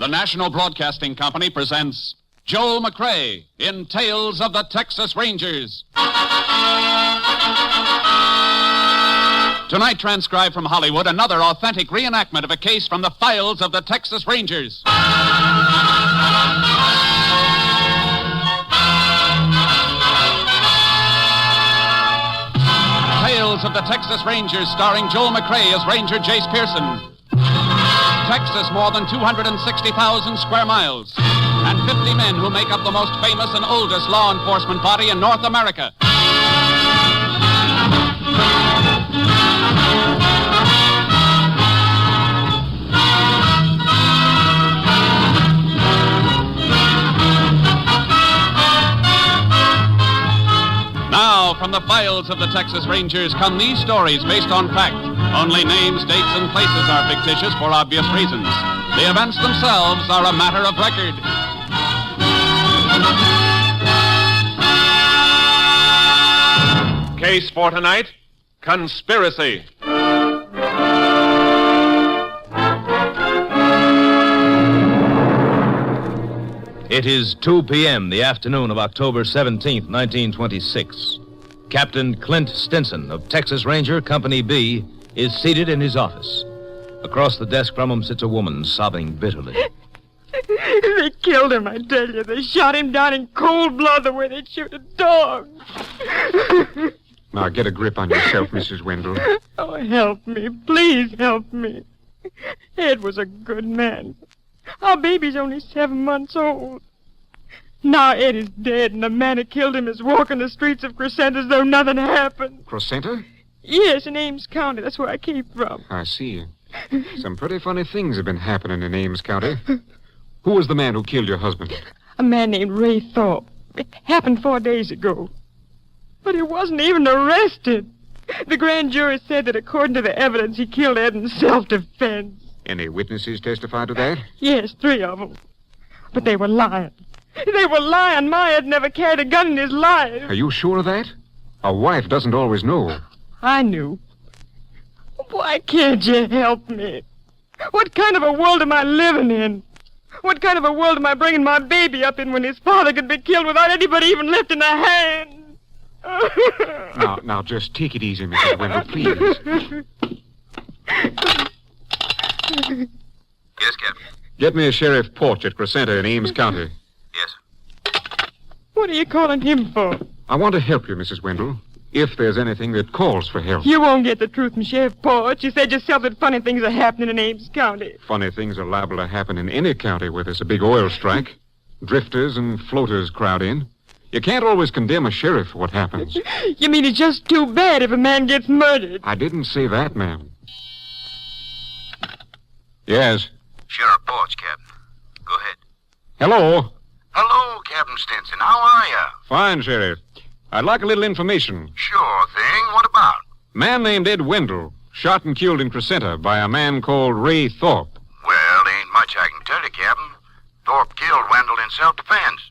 The National Broadcasting Company presents Joel McCrea in Tales of the Texas Rangers. Tonight, transcribed from Hollywood, another authentic reenactment of a case from the files of the Texas Rangers. Tales of the Texas Rangers, starring Joel McCrea as Ranger Jace Pearson. Texas, more than 260,000 square miles, and 50 men who make up the most famous and oldest law enforcement body in North America. Now, from the files of the Texas Rangers come these stories based on fact. Only names, dates, and places are fictitious for obvious reasons. The events themselves are a matter of record. Case for tonight, conspiracy. It is 2 p.m., the afternoon of October 17th, 1926. Captain Clint Stinson of Texas Ranger Company B is seated in his office. Across the desk from him sits a woman sobbing bitterly. They killed him, I tell you. They shot him down in cold blood the way they'd shoot a dog. Now, get a grip on yourself, Mrs. Wendell. Oh, help me. Please help me. Ed was a good man. Our baby's only 7 months old. Now Ed is dead, and the man who killed him is walking the streets of Crescent as though nothing happened. Crescenta? Yes, in Ames County. That's where I came from. I see. Some pretty funny things have been happening in Ames County. Who was the man who killed your husband? A man named Ray Thorpe. It happened 4 days ago. But he wasn't even arrested. The grand jury said that according to the evidence, he killed Ed in self-defense. Any witnesses testify to that? Yes, 3 of them. But they were lying. They were lying. My Ed never carried a gun in his life. Are you sure of that? A wife doesn't always know. I knew. Why can't you help me? What kind of a world am I living in? What kind of a world am I bringing my baby up in when his father could be killed without anybody even lifting a hand? Now, just take it easy, Mrs. Wendell, please. Yes, Captain. Get me a Sheriff Porch at Crescenta in Ames County. Yes. What are you calling him for? I want to help you, Mrs. Wendell, if there's anything that calls for help. You won't get the truth from Sheriff Porch. You said yourself that funny things are happening in Ames County. Funny things are liable to happen in any county where there's a big oil strike. Drifters and floaters crowd in. You can't always condemn a sheriff for what happens. You mean it's just too bad if a man gets murdered? I didn't say that, ma'am. Yes. Sheriff Porch, Captain. Go ahead. Hello. Hello, Captain Stinson. How are you? Fine, Sheriff. I'd like a little information. Sure thing. What about? Man named Ed Wendell, shot and killed in Crescenta by a man called Ray Thorpe. Well, ain't much I can tell you, Captain. Thorpe killed Wendell in self-defense.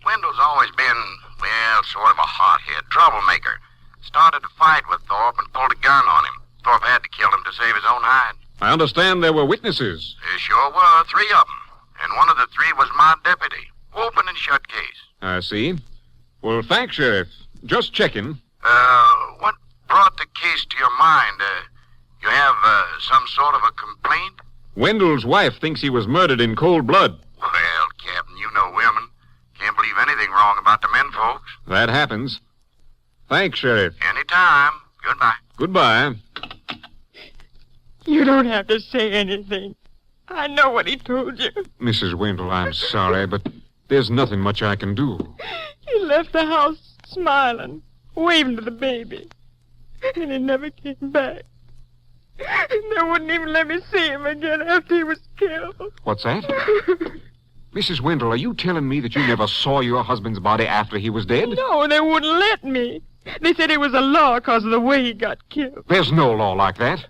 Wendell's always been, well, sort of a hothead, troublemaker. Started a fight with Thorpe and pulled a gun on him. Thorpe had to kill him to save his own hide. I understand there were witnesses. There sure were, 3 of them. And one of the 3 was my deputy. Open and shut case. I see. Well, thanks, Sheriff. Just checking. What brought the case to your mind? You have, some sort of a complaint? Wendell's wife thinks he was murdered in cold blood. Well, Captain, you know women. Can't believe anything wrong about the men folks. That happens. Thanks, Sheriff. Anytime. Goodbye. Goodbye. You don't have to say anything. I know what he told you. Mrs. Wendell, I'm sorry, but there's nothing much I can do. He left the house smiling, waving to the baby. And he never came back. They wouldn't even let me see him again after he was killed. What's that? Mrs. Wendell, are you telling me that you never saw your husband's body after he was dead? No, they wouldn't let me. They said it was a law because of the way he got killed. There's no law like that.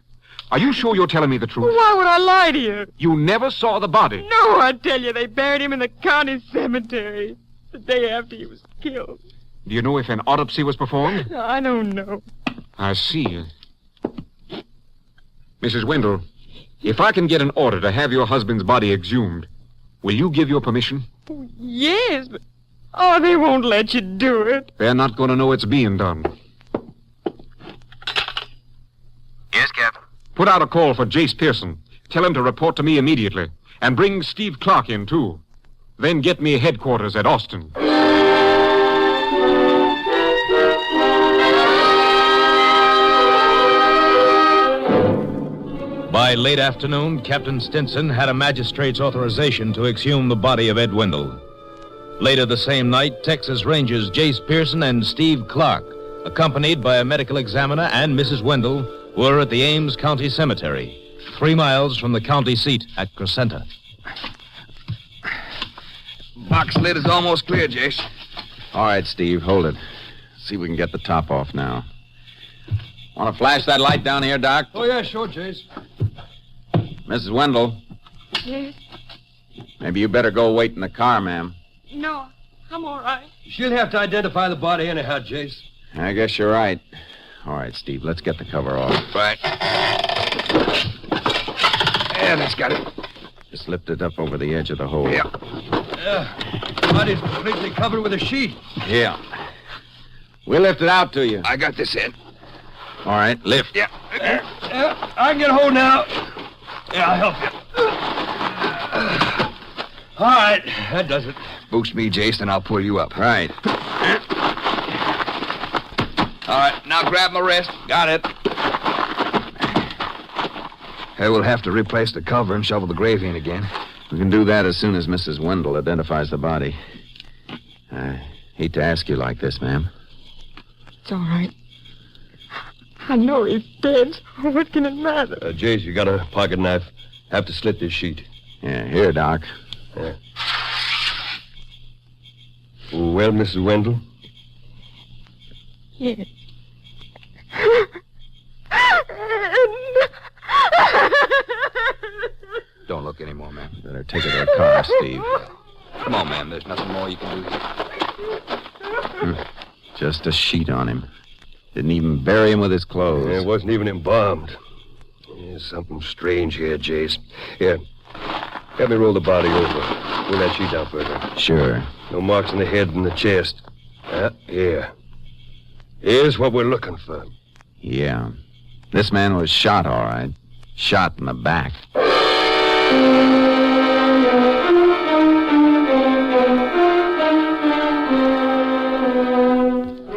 Are you sure you're telling me the truth? Why would I lie to you? You never saw the body? No, I tell you, they buried him in the county cemetery the day after he was killed. Do you know if an autopsy was performed? I don't know. I see. Mrs. Wendell, if I can get an order to have your husband's body exhumed, Will you give your permission? Yes, but... Oh, they won't let you do it. They're not going to know it's being done. Yes, Captain. Put out a call for Jace Pearson. Tell him to report to me immediately. And bring Steve Clark in, too. Then get me headquarters at Austin. By late afternoon, Captain Stinson had a magistrate's authorization to exhume the body of Ed Wendell. Later the same night, Texas Rangers Jace Pearson and Steve Clark, accompanied by a medical examiner and Mrs. Wendell, were at the Ames County Cemetery, 3 miles from the county seat at Crescenta. Box lid is almost clear, Jace. All right, Steve, hold it. See if we can get the top off now. Want to flash that light down here, Doc? Oh, yeah, sure, Jace. Mrs. Wendell, Yes? maybe you better go wait in the car, ma'am. No, I'm all right. She'll have to identify the body anyhow, Jace. I guess you're right. All right, Steve, let's get the cover off. Right. Yeah, that's got it. Just lift it up over the edge of the hole. Yeah. Body's completely covered with a sheet. Yeah. We'll lift it out to you. I got this end. All right, lift. Yeah. I can get a hold now. Yeah, I'll help you. All right, that does it. Boost me, Jace, and I'll pull you up. Right. All right, now grab my wrist. Got it. Hey, we'll have to replace the cover and shovel the grave in again. We can do that as soon as Mrs. Wendell identifies the body. I hate to ask you like this, ma'am. It's all right. I know he's dead, so what can it matter? Jace, you got a pocket knife. Have to slit this sheet. Yeah, here, Doc. Yeah. Well, Mrs. Wendell? Yes. Don't look anymore, ma'am. Better take her to the car, Steve. Come on, ma'am. There's nothing more you can do here. Just a sheet on him. Didn't even bury him with his clothes. Yeah, it wasn't even embalmed. There's something strange here, Jace. Here, let me roll the body over. Pull that sheet down further. Sure. No marks on the head and the chest. Here. Here's what we're looking for. Yeah. This man was shot, all right. Shot in the back.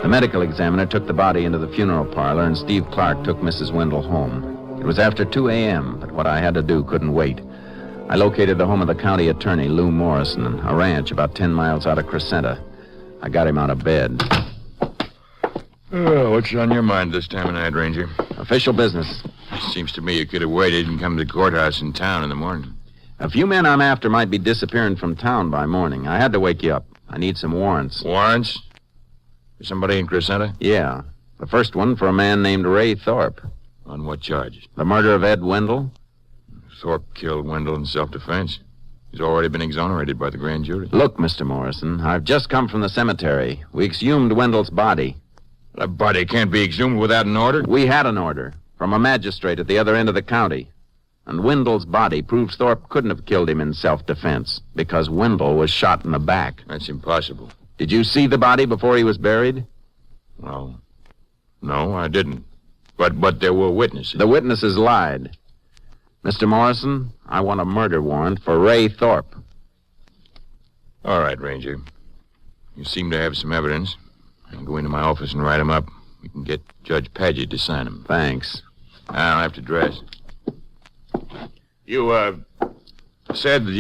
The medical examiner took the body into the funeral parlor, and Steve Clark took Mrs. Wendell home. It was after 2 a.m., but what I had to do couldn't wait. I located the home of the county attorney, Lou Morrison, a ranch about 10 miles out of Crescenta. I got him out of bed. Oh, what's on your mind this time of night, Ranger? Official business. Seems to me you could have waited and come to the courthouse in town in the morning. A few men I'm after might be disappearing from town by morning. I had to wake you up. I need some warrants. Warrants? For somebody in Crescenta? Yeah. The first one for a man named Ray Thorpe. On what charge? The murder of Ed Wendell. Thorpe killed Wendell in self-defense. He's already been exonerated by the grand jury. Look, Mr. Morrison, I've just come from the cemetery. We exhumed Wendell's body. That body can't be exhumed without an order. We had an order from a magistrate at the other end of the county. And Wendell's body proves Thorpe couldn't have killed him in self-defense because Wendell was shot in the back. That's impossible. Did you see the body before he was buried? Well, no, I didn't. But there were witnesses. The witnesses lied. Mr. Morrison, I want a murder warrant for Ray Thorpe. All right, Ranger. You seem to have some evidence. I'll go into my office and write them up. We can get Judge Paget to sign them. Thanks. I'll have to dress. You, said that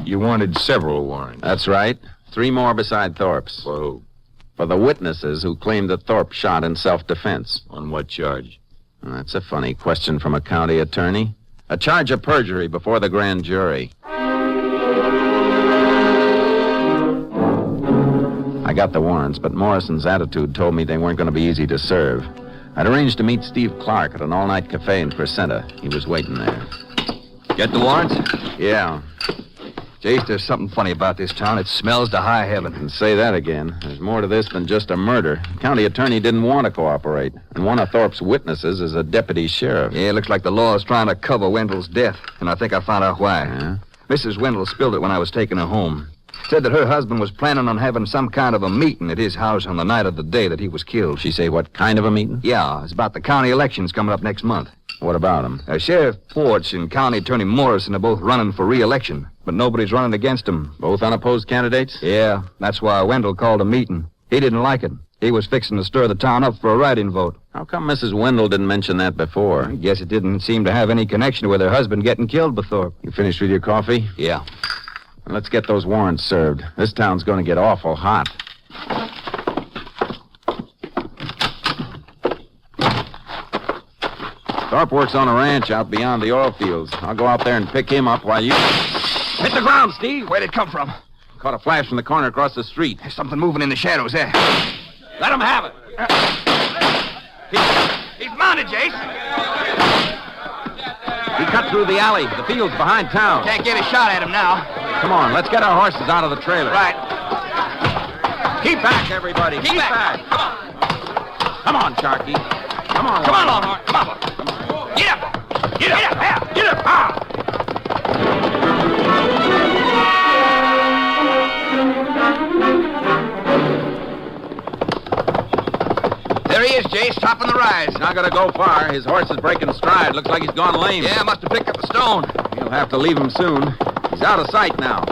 you wanted several warrants. That's right. 3 more beside Thorpe's. For who? For the witnesses who claimed that Thorpe shot in self-defense. On what charge? That's a funny question from a county attorney. A charge of perjury before the grand jury. I got the warrants, but Morrison's attitude told me they weren't going to be easy to serve. I'd arranged to meet Steve Clark at an all-night cafe in Crescenta. He was waiting there. Get the warrants? Yeah. Jace, there's something funny about this town. It smells to high heaven. And say that again. There's more to this than just a murder. The county attorney didn't want to cooperate. And one of Thorpe's witnesses is a deputy sheriff. Yeah, it looks like the law is trying to cover Wendell's death. And I think I found out why. Yeah? Mrs. Wendell spilled it when I was taking her home. Said that her husband was planning on having some kind of a meeting at his house on the night of the day that he was killed. She say what kind of a meeting? Yeah, it's about the county elections coming up next month. What about him? Sheriff Porch and County Attorney Morrison are both running for re-election, but nobody's running against them. Both unopposed candidates? Yeah, that's why Wendell called a meeting. He didn't like it. He was fixing to stir the town up for a write-in vote. How come Mrs. Wendell didn't mention that before? I guess it didn't seem to have any connection with her husband getting killed by Thorpe. You finished with your coffee? Yeah. Let's get those warrants served. This town's going to get awful hot. Thorpe works on a ranch out beyond the oil fields. I'll go out there and pick him up while you... Hit the ground, Steve. Where'd it come from? Caught a flash from the corner across the street. There's something moving in the shadows there. Let him have it. He's mounted, Jace. He cut through the alley. The field's behind town. Can't get a shot at him now. Come on, let's get our horses out of the trailer. Right. Keep back, everybody. Keep back. Come on, Sharky. Come on, Come on, Longhorn. Come on. Get up. Get up. Get up. Get up. Ah. There he is, Jace, topping the rise. Not gonna go far. His horse is breaking stride. Looks like he's gone lame. Yeah, must have picked up a stone. You'll have to leave him soon. He's out of sight now.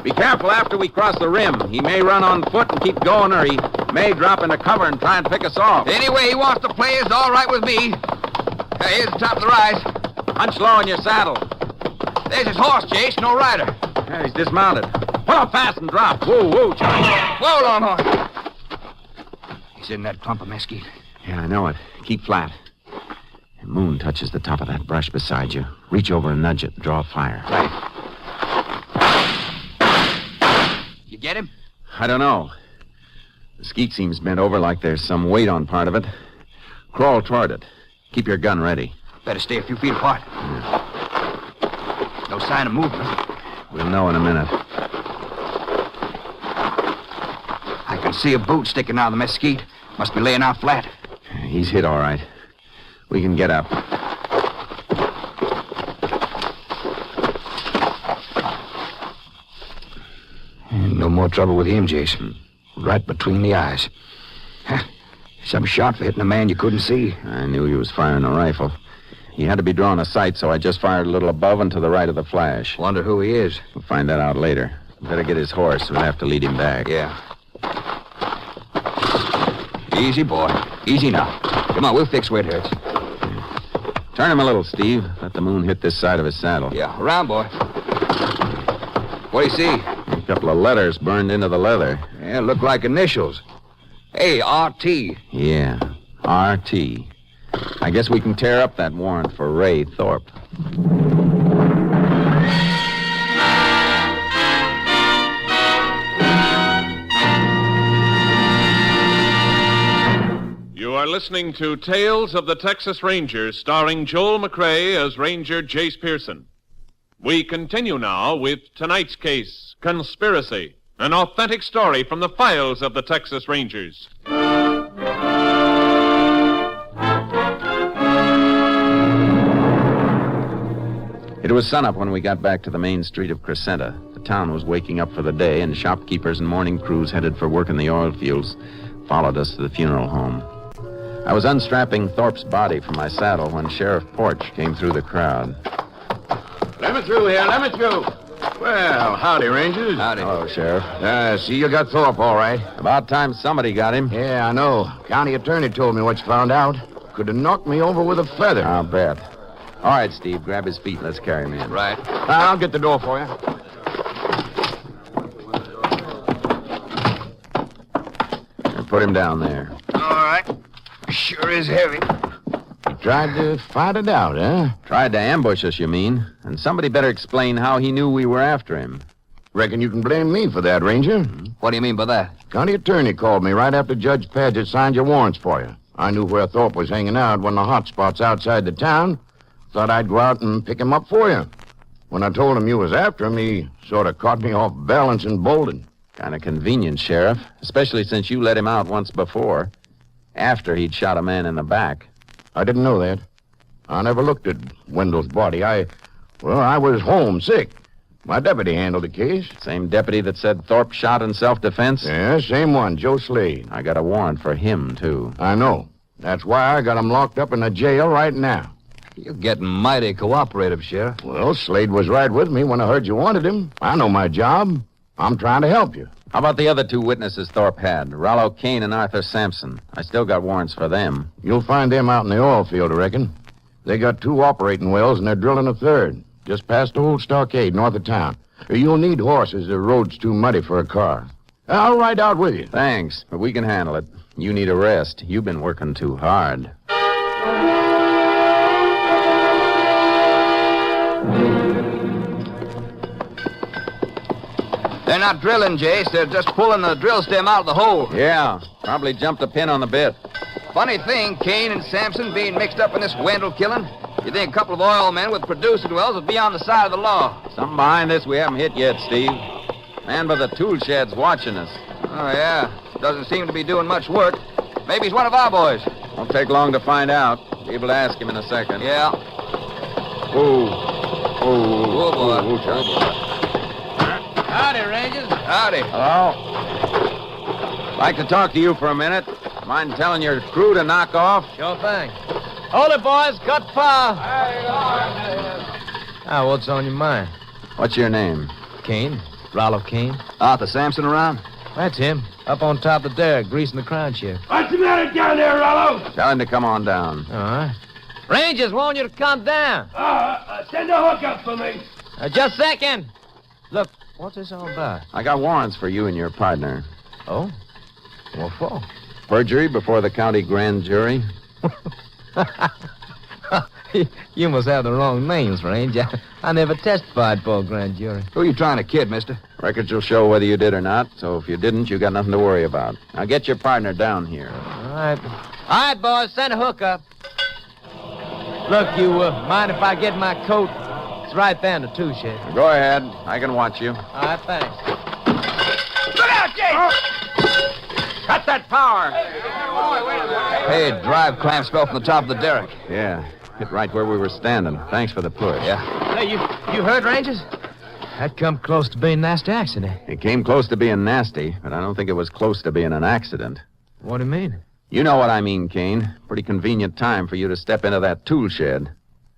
Be careful after we cross the rim. He may run on foot and keep going, or he may drop into cover and try and pick us off. Any way he wants to play is all right with me. Here's the top of the rise. Hunch low in your saddle. There's his horse, Jace, no rider. Yeah, he's dismounted. Pull up fast and drop. Whoa, whoa, Charlie. Whoa, Longhorn. He's in that clump of mesquite. Yeah, I know it. Keep flat. The moon touches the top of that brush beside you. Reach over and nudge it and draw fire. Right. You get him? I don't know. The skeet seems bent over like there's some weight on part of it. Crawl toward it. Keep your gun ready. Better stay a few feet apart. Yeah. No sign of movement. We'll know in a minute. I can see a boot sticking out of the mesquite. Must be laying out flat. He's hit all right. We can get up. No more trouble with him, Jason. Right between the eyes. Some shot for hitting a man you couldn't see. I knew he was firing a rifle. He had to be drawing a sight, so I just fired a little above and to the right of the flash. Wonder who he is. We'll find that out later. Better get his horse. We'll have to lead him back. Yeah. Easy, boy. Easy now. Come on, we'll fix where it hurts. Turn him a little, Steve. Let the moon hit this side of his saddle. Yeah, around, boy. What do you see? A couple of letters burned into the leather. Yeah, look like initials. Hey, R.T. Yeah, R.T. I guess we can tear up that warrant for Ray Thorpe. You are listening to Tales of the Texas Rangers, starring Joel McCrea as Ranger Jace Pearson. We continue now with tonight's case, Conspiracy, an authentic story from the files of the Texas Rangers. It was sunup when we got back to the main street of Crescenta. The town was waking up for the day, and shopkeepers and morning crews headed for work in the oil fields followed us to the funeral home. I was unstrapping Thorpe's body from my saddle when Sheriff Porch came through the crowd. Let me through here, let me through. Well, howdy, Rangers. Howdy. Hello, Sheriff. See, you got Thorpe all right. About time somebody got him. Yeah, I know. County attorney told me what you found out. Could have knocked me over with a feather. I'll bet. All right, Steve, grab his feet. Let's carry him in. Right. I'll get the door for you. Put him down there. All right. Sure is heavy. You tried to fight it out, huh? Tried to ambush us, you mean? And somebody better explain how he knew we were after him. Reckon you can blame me for that, Ranger. What do you mean by that? County attorney called me right after Judge Paget signed your warrants for you. I knew where Thorpe was hanging out, one of the hot spots outside the town. Thought I'd go out and pick him up for you. When I told him you was after him, he sort of caught me off balance and bolted. Kind of convenient, Sheriff. Especially since you let him out once before. After he'd shot a man in the back. I didn't know that. I never looked at Wendell's body. I was homesick. My deputy handled the case. Same deputy that said Thorpe shot in self-defense? Yeah, same one, Joe Slade. I got a warrant for him, too. I know. That's why I got him locked up in the jail right now. You're getting mighty cooperative, Sheriff. Well, Slade was right with me when I heard you wanted him. I know my job. I'm trying to help you. How about the other two witnesses Thorpe had? Rollo Kane and Arthur Sampson. I still got warrants for them. You'll find them out in the oil field, I reckon. They got 2 operating wells, and they're drilling a 3rd. Just past the old stockade north of town. You'll need horses. The road's too muddy for a car. I'll ride out with you. Thanks, but we can handle it. You need a rest. You've been working too hard. They're not drilling, Jace. They're just pulling the drill stem out of the hole. Yeah, probably jumped a pin on the bit. Funny thing, Kane and Sampson being mixed up in this Wendell killing. You think a couple of oil men with producing wells would be on the side of the law. Something behind this we haven't hit yet, Steve. Man by the tool shed's watching us. Oh, yeah. Doesn't seem to be doing much work. Maybe he's one of our boys. Won't take long to find out. Be able to ask him in a second. Yeah. Oh, boy. Howdy, Rangers. Howdy. Hello? Like to talk to you for a minute. Mind telling your crew to knock off? Sure thing. Hold it, boys. Cut fire. Ah, what's on your mind? What's your name? Kane. Rollo Kane. Arthur Sampson around? That's him. Up on top of the derrick, greasing the crown shift. What's the matter down there, Rollo? Tell him to come on down. All right. Rangers want you to come down. Send a hook up for me. Just a second. Look, what's this all about? I got warrants for you and your partner. Oh? What for? Perjury before the county grand jury. You must have the wrong names, Range. I never testified for a grand jury. Who are you trying to kid, mister? Records will show whether you did or not, so if you didn't, you got nothing to worry about. Now get your partner down here. All right. All right, boys, send a hook up. Look, you mind if I get my coat? It's right there in the tool shed. Go ahead. I can watch you. All right, thanks. Look out, Jake! Cut that power! Hey, drive clamps fell from the top of the derrick. Yeah, hit right where we were standing. Thanks for the push. Yeah. Hey, you heard, Rangers? That come close to being a nasty accident. It came close to being nasty, but I don't think it was close to being an accident. What do you mean? You know what I mean, Kane. Pretty convenient time for you to step into that tool shed.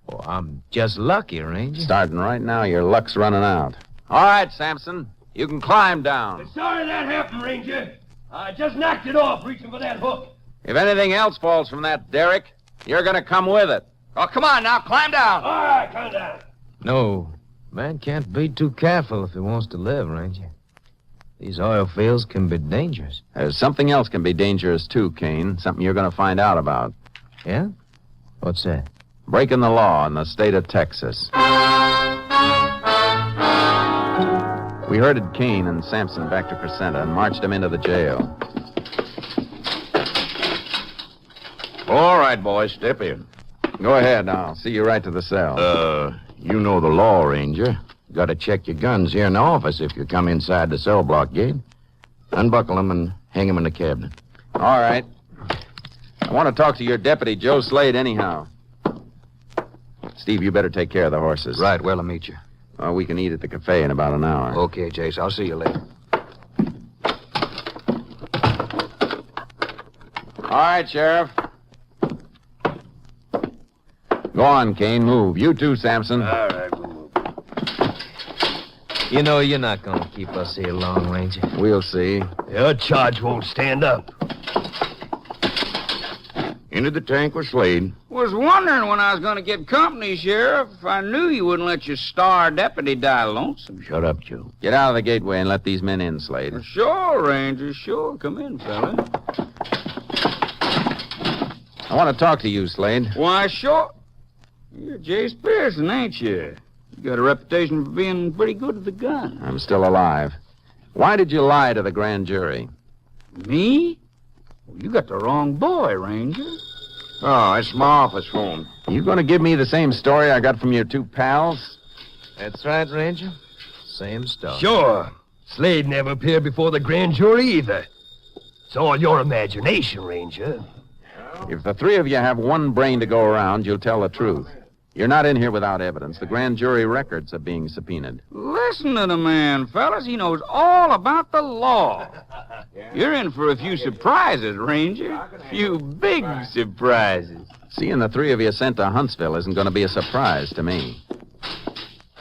Well, I'm just lucky, Ranger. Starting right now, your luck's running out. All right, Sampson. You can climb down. Sorry that happened, Ranger. I just knocked it off reaching for that hook. If anything else falls from that derrick, you're going to come with it. Oh, come on now, climb down. All right, come down. No, man can't be too careful if he wants to live, Ranger. These oil fields can be dangerous. There's something else can be dangerous, too, Kane. Something you're going to find out about. Yeah? What's that? Breaking the law in the state of Texas. We herded Kane and Sampson back to Crescenta and marched them into the jail. All right, boys, step in. Go ahead, I'll see you right to the cell. You know the law, Ranger. Got to check your guns here in the office if you come inside the cell block gate. Unbuckle them and hang them in the cabinet. All right. I want to talk to your deputy, Joe Slade, anyhow. Steve, you better take care of the horses. Right, where'll I meet you? We can eat at the cafe in about an hour. Okay, Jace, I'll see you later. All right, Sheriff. Go on, Kane, move. You too, Sampson. All right, we'll move. You know you're not going to keep us here long, Ranger. We'll see. Your charge won't stand up. Into the tank with Slade. Was wondering when I was going to get company, Sheriff. I knew you wouldn't let your star deputy die lonesome. Shut up, Joe. Get out of the gateway and let these men in, Slade. Sure, Ranger, sure. Come in, fella. I want to talk to you, Slade. Why, sure. You're Jace Pearson, ain't you? You got a reputation for being pretty good with the gun. I'm still alive. Why did you lie to the grand jury? Me? Well, you got the wrong boy, Ranger. Oh, it's my office phone. You going to give me the same story I got from your two pals? That's right, Ranger. Same stuff. Sure. Slade never appeared before the grand jury either. It's all your imagination, Ranger. If the three of you have one brain to go around, you'll tell the truth. You're not in here without evidence. The grand jury records are being subpoenaed. Listen to the man, fellas. He knows all about the law. You're in for a few surprises, Ranger. A few big surprises. Seeing the three of you sent to Huntsville isn't going to be a surprise to me.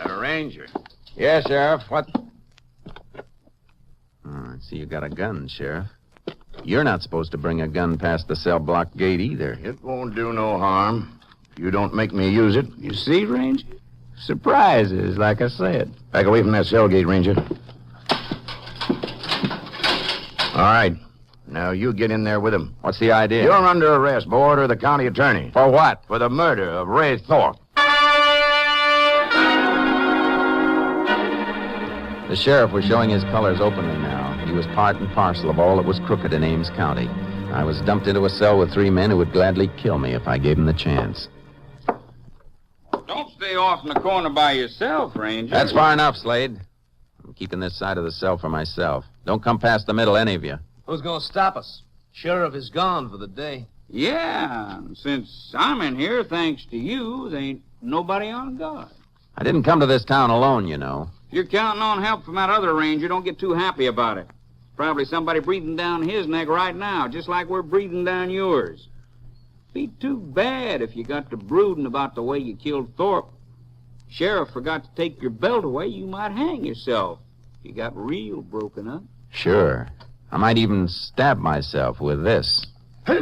Ranger. Yes, Sheriff. What? I see you got a gun, Sheriff. You're not supposed to bring a gun past the cell block gate either. It won't do no harm. If you don't make me use it. You see, Ranger? Surprises, like I said. Back away from that cell gate, Ranger. All right. Now you get in there with him. What's the idea? You're under arrest by order of the county attorney. For what? For the murder of Ray Thorpe. The sheriff was showing his colors openly now. He was part and parcel of all that was crooked in Ames County. I was dumped into a cell with three men who would gladly kill me if I gave them the chance. Don't stay off in the corner by yourself, Ranger. That's far enough, Slade. I'm keeping this side of the cell for myself. Don't come past the middle, any of you. Who's going to stop us? Sheriff is gone for the day. Yeah, since I'm in here, thanks to you, there ain't nobody on guard. I didn't come to this town alone, you know. If you're counting on help from that other ranger, don't get too happy about it. Probably somebody breathing down his neck right now, just like we're breathing down yours. Be too bad if you got to brooding about the way you killed Thorpe. Sheriff forgot to take your belt away, you might hang yourself. You got real broken up. Sure. I might even stab myself with this. Hey,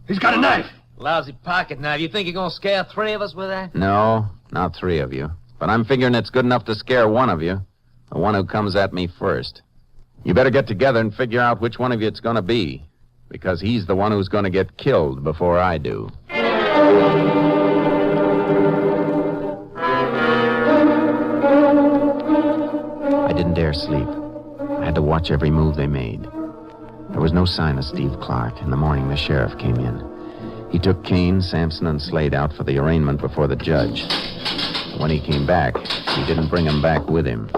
he's got a knife. Lousy pocket knife. You think you're going to scare three of us with that? No, not three of you. But I'm figuring it's good enough to scare one of you. The one who comes at me first. You better get together and figure out which one of you it's going to be. Because he's the one who's going to get killed before I do. I didn't dare sleep. I had to watch every move they made. There was no sign of Steve Clark. In the morning, the sheriff came in. He took Kane, Sampson, and Slade out for the arraignment before the judge. When he came back, he didn't bring them back with him.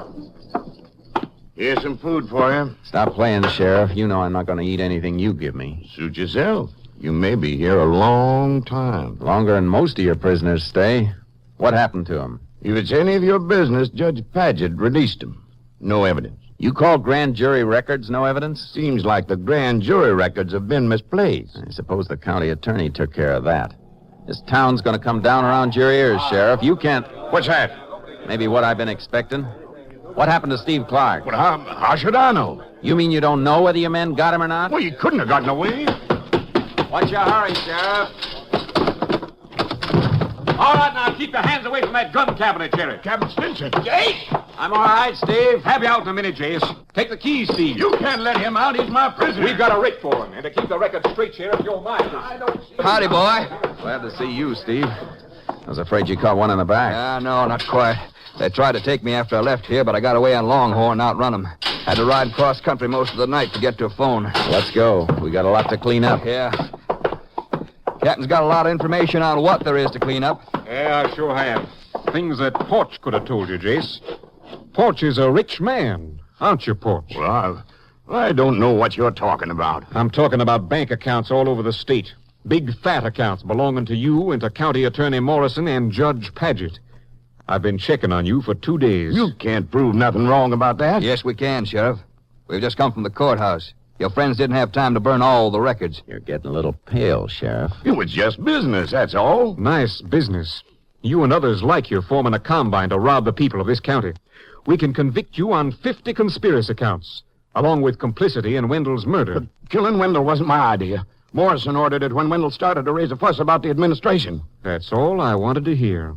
Here's some food for you. Stop playing, Sheriff. You know I'm not going to eat anything you give me. Suit yourself. You may be here a long time. Longer than most of your prisoners stay. What happened to him? If it's any of your business, Judge Paget released him. No evidence. You call grand jury records no evidence? Seems like the grand jury records have been misplaced. I suppose the county attorney took care of that. This town's going to come down around your ears, Sheriff. You can't... What's that? Maybe what I've been expecting. What happened to Steve Clark? Well, how should I know? You mean you don't know whether your men got him or not? Well, you couldn't have gotten away. What's your hurry, Sheriff? All right, now, keep your hands away from that gun cabinet, Sheriff. Captain Stinson. Jace! I'm all right, Steve. Have you out in a minute, Jace. Take the keys, Steve. You can't let him out. He's my prisoner. We've got a rate for him, and to keep the record straight, Sheriff, you're mine. I don't see... Howdy, boy. Glad to see you, Steve. I was afraid you caught one in the back. No, not quite. They tried to take me after I left here, but I got away on Longhorn and outrun them. Had to ride cross country most of the night to get to a phone. Let's go. We got a lot to clean up. Yeah. Captain's got a lot of information on what there is to clean up. Yeah, I sure have. Things that Porch could have told you, Jace. Porch is a rich man, aren't you, Porch? Well, I don't know what you're talking about. I'm talking about bank accounts all over the state. Big, fat accounts belonging to you and to County Attorney Morrison and Judge Paget. I've been checking on you for 2 days. You can't prove nothing wrong about that. Yes, we can, Sheriff. We've just come from the courthouse. Your friends didn't have time to burn all the records. You're getting a little pale, Sheriff. It was just business, that's all. Nice business. You and others like you forming a combine to rob the people of this county. We can convict you on 50 conspiracy counts, along with complicity in Wendell's murder. But killing Wendell wasn't my idea. Morrison ordered it when Wendell started to raise a fuss about the administration. That's all I wanted to hear.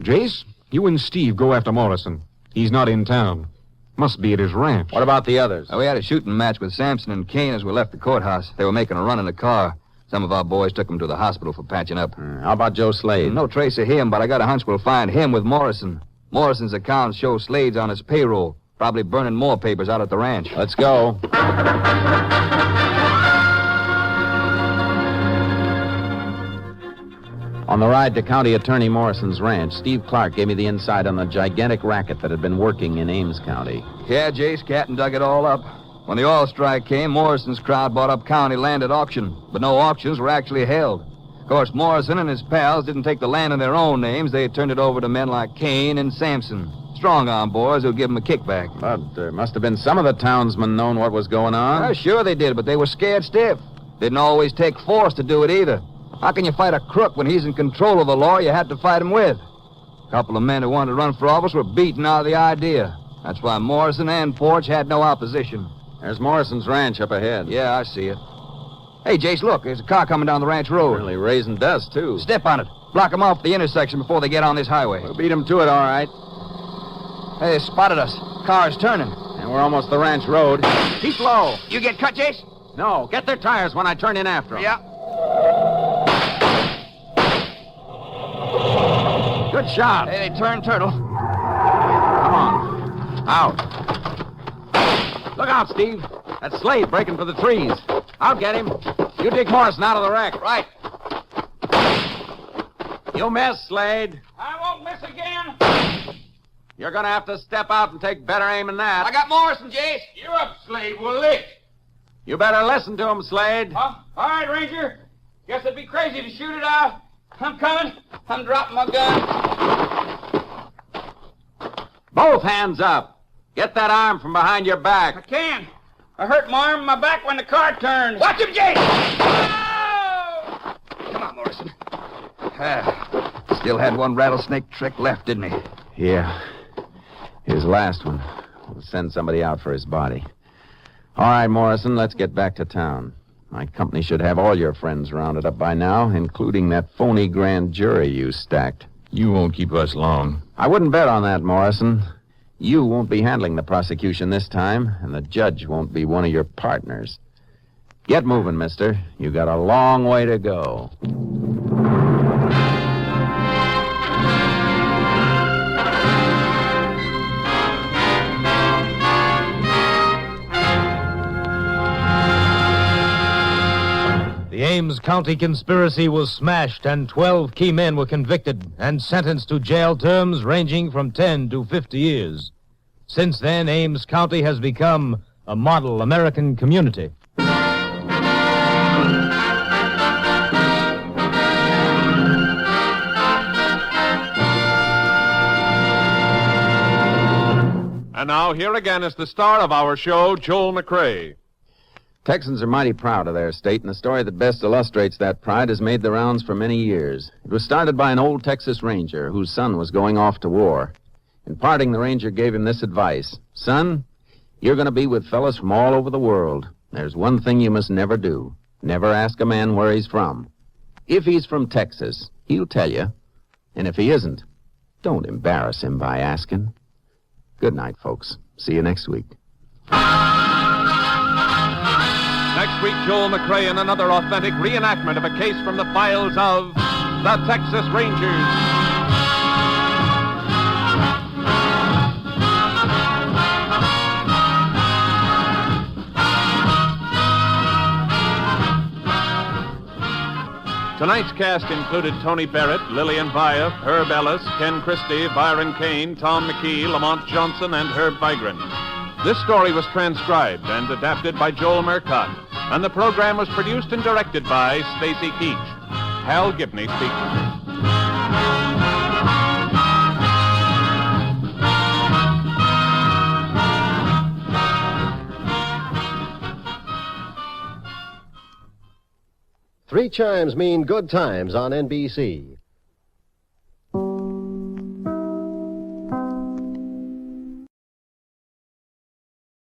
Jace, you and Steve go after Morrison. He's not in town. Must be at his ranch. What about the others? We had a shooting match with Sampson and Kane as we left the courthouse. They were making a run in the car. Some of our boys took them to the hospital for patching up. How about Joe Slade? No trace of him, but I got a hunch we'll find him with Morrison. Morrison's accounts show Slade's on his payroll, probably burning more papers out at the ranch. Let's go. On the ride to County Attorney Morrison's ranch, Steve Clark gave me the inside on the gigantic racket that had been working in Ames County. Yeah, Jace, Captain dug it all up. When the oil strike came, Morrison's crowd bought up county land at auction, but no auctions were actually held. Of course, Morrison and his pals didn't take the land in their own names. They turned it over to men like Kane and Sampson. Strong-arm boys who'll give them a kickback. But there must have been some of the townsmen known what was going on. Sure they did, but they were scared stiff. Didn't always take force to do it either. How can you fight a crook when he's in control of the law you had to fight him with? A couple of men who wanted to run for office were beaten out of the idea. That's why Morrison and Porch had no opposition. There's Morrison's ranch up ahead. Yeah, I see it. Hey, Jace, look, there's a car coming down the ranch road. Really raising dust, too. Step on it. Block them off the intersection before they get on this highway. We'll beat them to it, all right. Hey, they spotted us. Car's turning. And we're almost the ranch road. Keep low. You get cut, Jace? No, get their tires when I turn in after them. Yeah. Good shot. Hey, they turned turtle. Come on. Out. Look out, Steve. That's Slade breaking for the trees. I'll get him. You dig Morrison out of the wreck. Right. You missed, Slade. I won't miss again. You're going to have to step out and take better aim than that. I got Morrison, Jace. You're up, Slade. We're licked. You better listen to him, Slade. All right, Ranger. Guess it'd be crazy to shoot it out. I'm coming. I'm dropping my gun. Both hands up. Get that arm from behind your back. I can. I hurt my arm and my back when the car turned. Watch him, Jace! Oh! Come on, Morrison. Still had one rattlesnake trick left, didn't he? Yeah. His last one. We'll send somebody out for his body. All right, Morrison, let's get back to town. My company should have all your friends rounded up by now, including that phony grand jury you stacked. You won't keep us long. I wouldn't bet on that, Morrison. You won't be handling the prosecution this time, and the judge won't be one of your partners. Get moving, mister. You got a long way to go. The Ames County conspiracy was smashed, and 12 key men were convicted and sentenced to jail terms ranging from 10 to 50 years. Since then, Ames County has become a model American community. And now, here again is the star of our show, Joel McCrea. Texans are mighty proud of their state, and the story that best illustrates that pride has made the rounds for many years. It was started by an old Texas Ranger whose son was going off to war. In parting, the Ranger gave him this advice. Son, you're going to be with fellas from all over the world. There's one thing you must never do. Never ask a man where he's from. If he's from Texas, he'll tell you. And if he isn't, don't embarrass him by asking. Good night, folks. See you next week. Next week, Joel McCrea in another authentic reenactment of a case from the files of the Texas Rangers. Tonight's cast included Tony Barrett, Lillian Vyeth, Herb Ellis, Ken Christie, Byron Kane, Tom McKee, Lamont Johnson, and Herb Vigran. This story was transcribed and adapted by Joel Murcott, and the program was produced and directed by Stacy Keach. Hal Gibney speaking. Three chimes mean good times on NBC.